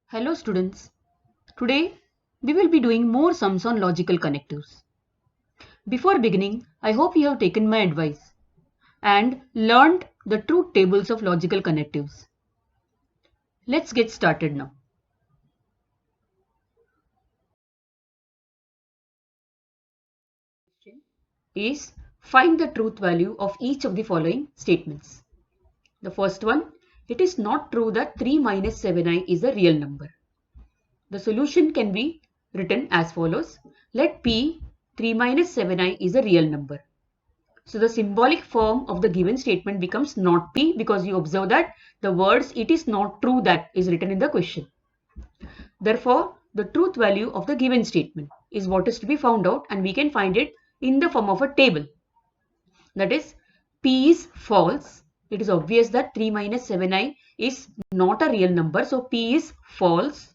Hello students, today we will be doing more sums on logical connectives. Before beginning, I hope you have taken my advice and learned the truth tables of logical connectives. Let's get started now. Is find the truth value of each of the following statements. The first one, it is not true that 3 minus 7i is a real number. The solution can be written as follows. Let P 3 minus 7i is a real number. So the symbolic form of the given statement becomes not P because you observe that the words it is not true that is written in the question. Therefore, the truth value of the given statement is what is to be found out, and we can find it in the form of a table. That is, P is false. It is obvious that 3 minus 7i is not a real number. So P is false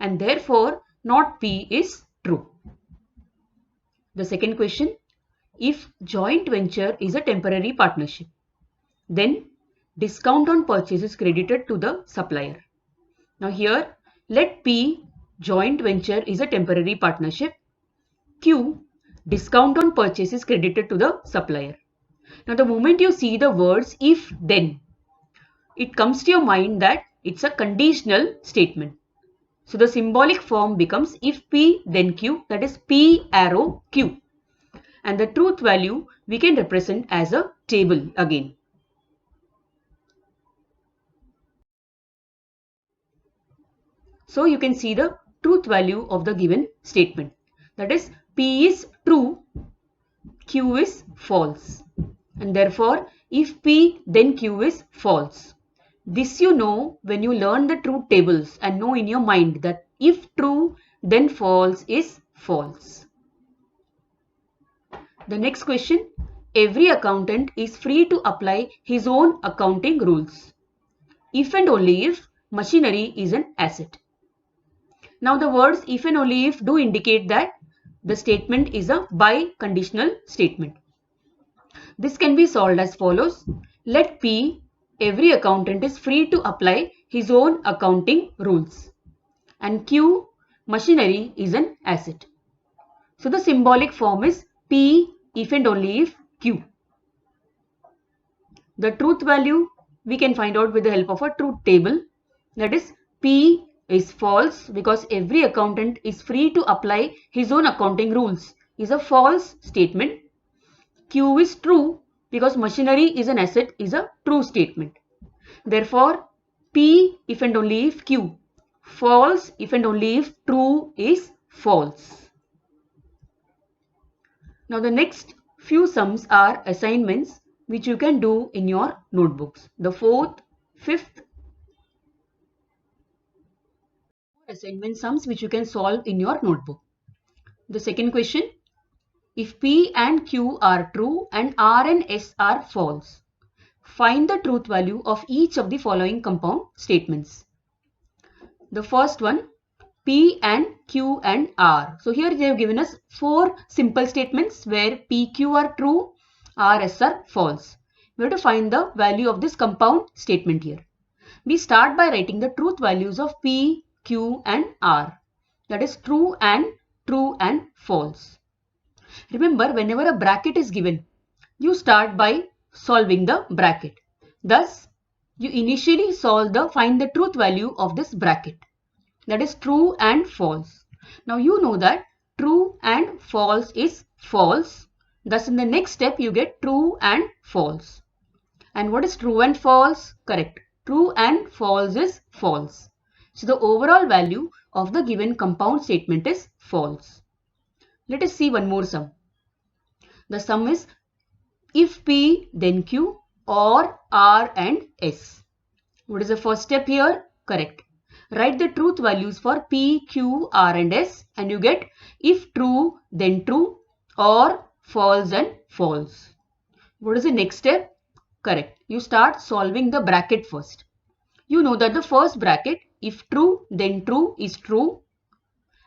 and therefore not P is true. The second question, if joint venture is a temporary partnership, then discount on purchase is credited to the supplier. Now here, let P joint venture is a temporary partnership. Q discount on purchase is credited to the supplier. Now the moment you see the words if then, it comes to your mind that it's a conditional statement. So the symbolic form becomes if P then Q, that is P arrow Q. And the truth value we can represent as a table again. So you can see the truth value of the given statement. That is, P is true, Q is false. And therefore, if P then Q is false. This you know when you learn the truth tables and know in your mind that if true then false is false. The next question, every accountant is free to apply his own accounting rules if and only if machinery is an asset. Now the words if and only if do indicate that the statement is a bi-conditional statement. This can be solved as follows. Let P, every accountant is free to apply his own accounting rules. And Q, machinery is an asset. So the symbolic form is P if and only if Q. The truth value we can find out with the help of a truth table. That is, P is false because every accountant is free to apply his own accounting rules is a false statement. Q is true because machinery is an asset is a true statement. Therefore, P if and only if Q. False if and only if true is false. Now the next few sums are assignments which you can do in your notebooks. The fourth, fifth assignment sums which you can solve in your notebook. The second question, if P and Q are true and R and S are false, find the truth value of each of the following compound statements. The first one, P and Q and R. So here they have given us 4 simple statements where P, Q are true, R, S are false. We have to find the value of this compound statement here. We start by writing the truth values of P, Q and R. That is true and false. Remember, whenever a bracket is given, you start by solving the bracket. Thus, you initially find the truth value of this bracket. That is true and false. Now you know that true and false is false. Thus in the next step you get true and false. And what is true and false? Correct. True and false is false. So the overall value of the given compound statement is false. Let us see one more sum. The sum is if P then Q or R and S. What is the first step here? Correct. Write the truth values for P, Q, R and S and you get if true then true or false and false. What is the next step? Correct. You start solving the bracket first. You know that the first bracket if true then true is true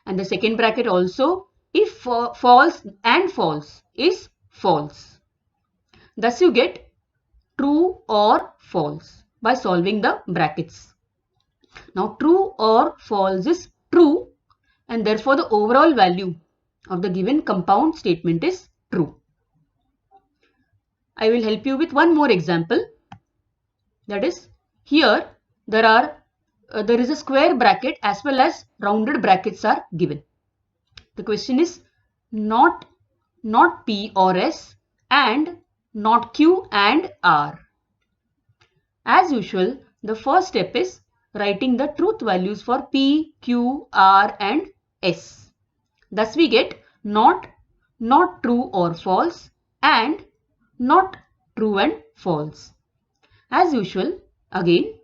and the second bracket also if false and false is false. Thus you get true or false by solving the brackets. Now true or false is true, and therefore the overall value of the given compound statement is true. I will help you with one more example. That is, here there is a square bracket as well as rounded brackets are given. The question is not P or S and not Q and R. As usual, the first step is writing the truth values for P, Q, R and S. Thus we get not true or false and not true and false. As usual, again,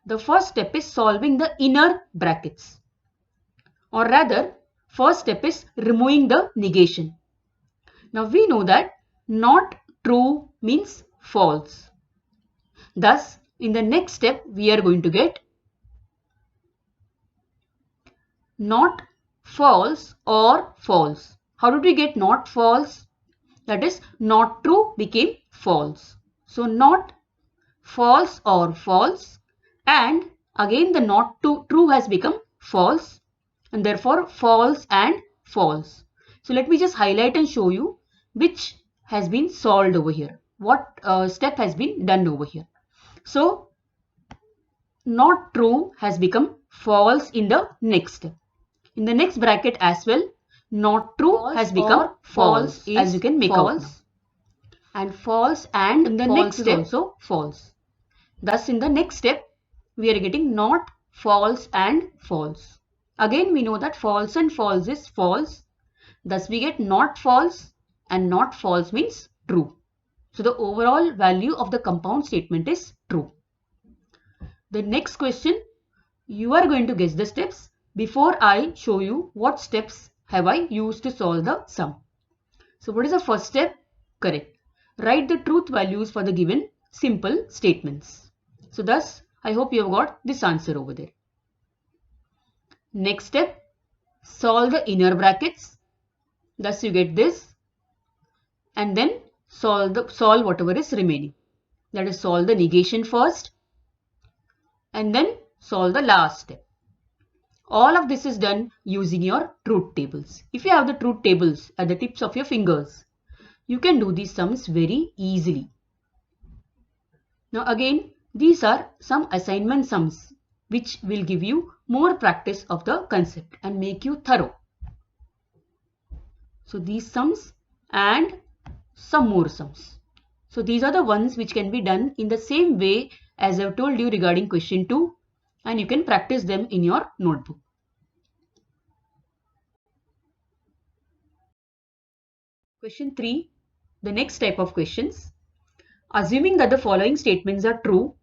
the first step is solving the inner brackets. Or rather, first step is removing the negation. Now we know that not true means false. Thus, in the next step, we are going to get not false or false. How did we get not false? That is, not true became false. So, not false or false, and again the not true has become false, and therefore false and false. So, let me just highlight and show you which has been solved over here. What step has been done over here. So, not true has become false in the next step. In the next bracket as well, not true false has become false, as you can make out now. And false and in the next step also false. Thus, in the next step, we are getting not false and false. Again, we know that false and false is false. Thus, we get not false and not false means true. So, the overall value of the compound statement is true. The next question, you are going to guess the steps before I show you what steps have I used to solve the sum. So, what is the first step? Correct. Write the truth values for the given simple statements. So, thus, I hope you have got this answer over there. Next step, solve the inner brackets. Thus, you get this. And then solve whatever is remaining. That is, solve the negation first. And then solve the last step. All of this is done using your truth tables. If you have the truth tables at the tips of your fingers, you can do these sums very easily. Now again, these are some assignment sums which will give you more practice of the concept and make you thorough. So these sums and some more sums. So these are the ones which can be done in the same way as I have told you regarding question 2, and you can practice them in your notebook. Question 3, the next type of questions. Assuming that the following statements are true,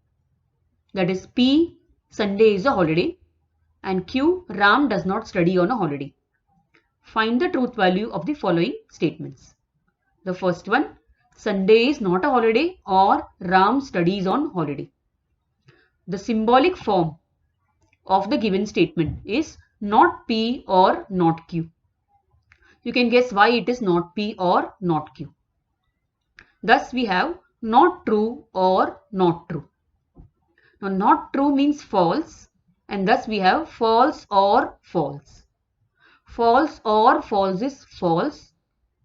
that is P, Sunday is a holiday, and Q, Ram does not study on a holiday. Find the truth value of the following statements. The first one, Sunday is not a holiday or Ram studies on holiday. The symbolic form of the given statement is not P or not Q. You can guess why it is not P or not Q. Thus, we have not true or not true. Now, not true means false, and thus we have false or false. False or false is false.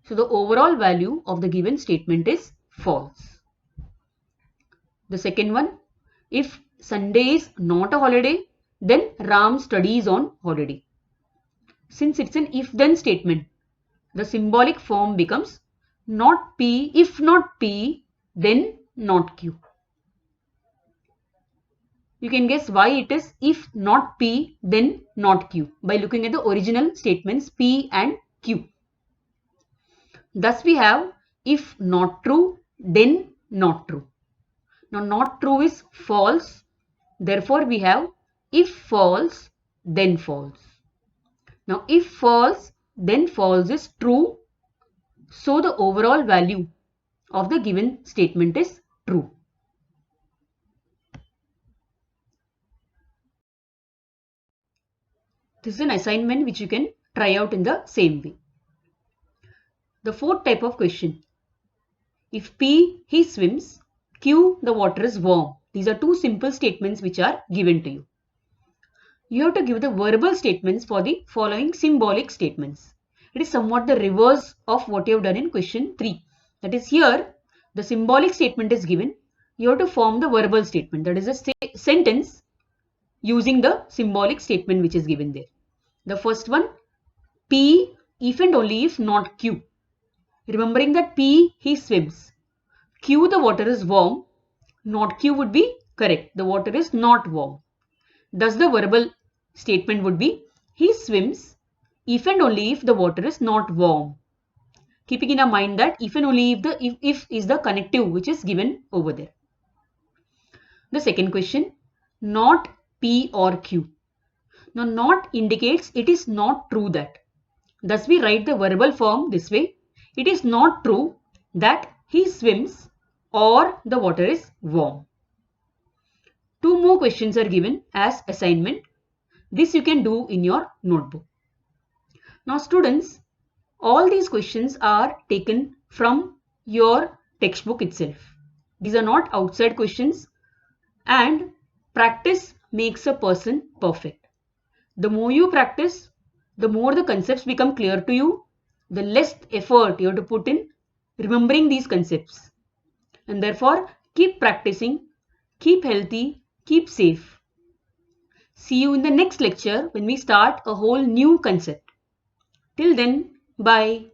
So, the overall value of the given statement is false. The second one, if Sunday is not a holiday, then Ram studies on holiday. Since it's an if-then statement, the symbolic form becomes not P, if not P, then not Q. You can guess why it is if not P, then not Q by looking at the original statements P and Q. Thus we have if not true, then not true. Now not true is false. Therefore we have if false, then false. Now if false, then false is true. So the overall value of the given statement is true. This is an assignment which you can try out in the same way. The fourth type of question. If P, he swims, Q, the water is warm. These are two simple statements which are given to you. You have to give the verbal statements for the following symbolic statements. It is somewhat the reverse of what you have done in question 3. That is, here the symbolic statement is given. You have to form the verbal statement. That is a sentence using the symbolic statement which is given there. The first one, P if and only if not Q. Remembering that P, he swims. Q, the water is warm. Not Q would be correct. The water is not warm. Thus the verbal statement would be, he swims if and only if the water is not warm. Keeping in mind that if and only if the if is the connective which is given over there. The second question, not P or Q. Now not indicates it is not true that. Thus we write the verbal form this way. It is not true that he swims or the water is warm. Two more questions are given as assignment. This you can do in your notebook. Now students, all these questions are taken from your textbook itself. These are not outside questions, and practice makes a person perfect. The more you practice, the more the concepts become clear to you, the less effort you have to put in remembering these concepts. And therefore, keep practicing, keep healthy, keep safe. See you in the next lecture when we start a whole new concept. Till then, bye.